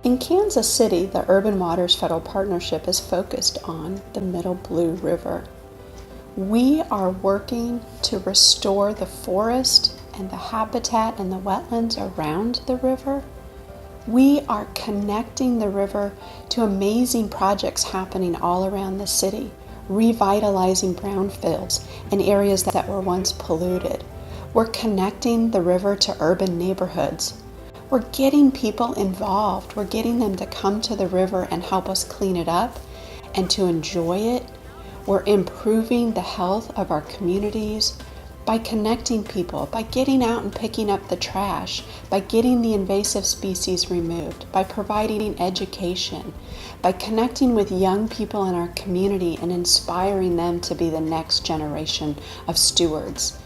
In Kansas City, the Urban Waters Federal Partnership is focused on the Middle Blue River. We are working to restore the forest and the habitat and the wetlands around the river. We are connecting the river to amazing projects happening all around the city, revitalizing brownfields and areas that were once polluted. We're connecting the river to urban neighborhoods. We're getting people involved. We're getting them to come to the river and help us clean it up and to enjoy it. We're improving the health of our communities by connecting people, by getting out and picking up the trash, by getting the invasive species removed, by providing education, by connecting with young people in our community and inspiring them to be the next generation of stewards.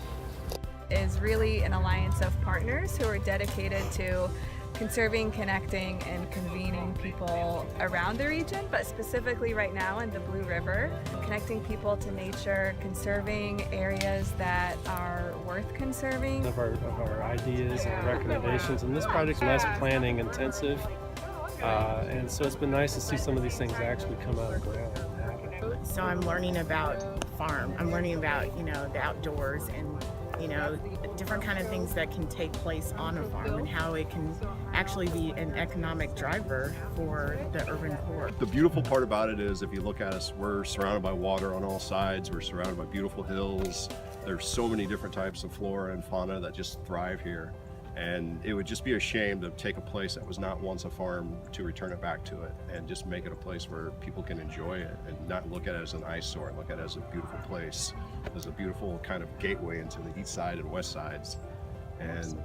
Is really an alliance of partners who are dedicated to conserving, connecting, and convening people around the region, but specifically right now in the Blue River, connecting people to nature, conserving areas that are worth conserving. Of our ideas and recommendations, and this project is less planning intensive, and so it's been nice to see some of these things actually come out of the ground and happen. So I'm learning about farm, I'm learning about, the outdoors and different kind of things that can take place on a farm and how it can actually be an economic driver for the urban core. The beautiful part about it is if you look at us, we're surrounded by water on all sides, we're surrounded by beautiful hills. There's so many different types of flora and fauna that just thrive here. And it would just be a shame to take a place that was not once a farm to return it back to it and just make it a place where people can enjoy it and not look at it as an eyesore, look at it as a beautiful place, as a beautiful kind of gateway into the east side and west sides. And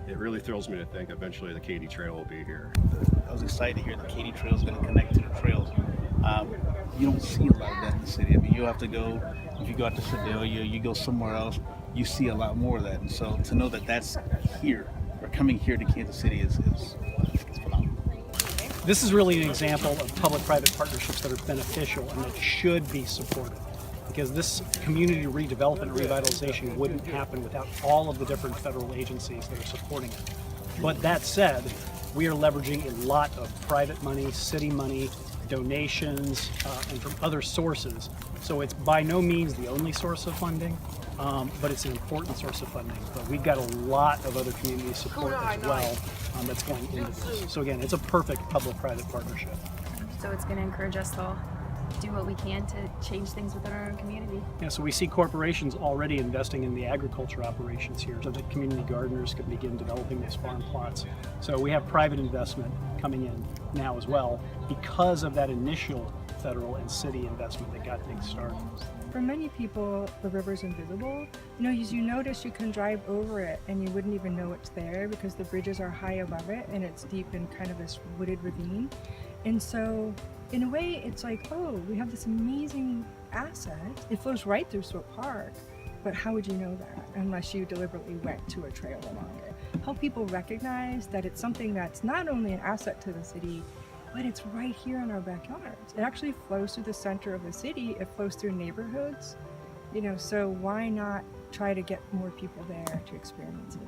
it really thrills me to think eventually the Katy Trail will be here. I was excited to hear the Katy Trail is going to connect to the trails. You don't see a lot of that in the city. I mean, you have to go, if you go out to Sedalia, you go somewhere else, you see a lot more of that. And so to know that that's here, or coming here to Kansas City is phenomenal. This is really an example of public-private partnerships that are beneficial and that should be supported. Because this community redevelopment and revitalization wouldn't happen without all of the different federal agencies that are supporting it. But that said, we are leveraging a lot of private money, city money, donations, and from other sources. So it's by no means the only source of funding, but it's an important source of funding. But we've got a lot of other community support as well that's going into this. So again, it's a perfect public-private partnership. So it's going to encourage us to do what we can to change things within our own community. Yeah, so we see corporations already investing in the agriculture operations here so that community gardeners can begin developing those farm plots. So we have private investment coming in now as well because of that initial federal and city investment that got things started. For many people, the river's invisible. As you notice, you can drive over it and you wouldn't even know it's there because the bridges are high above it and it's deep in kind of this wooded ravine. And so in a way, it's like, oh, we have this amazing asset. It flows right through Swope Park, but how would you know that unless you deliberately went to a trail along it? Help people recognize that it's something that's not only an asset to the city, but it's right here in our backyards. It actually flows through the center of the city. It flows through neighborhoods, so why not try to get more people there to experience it?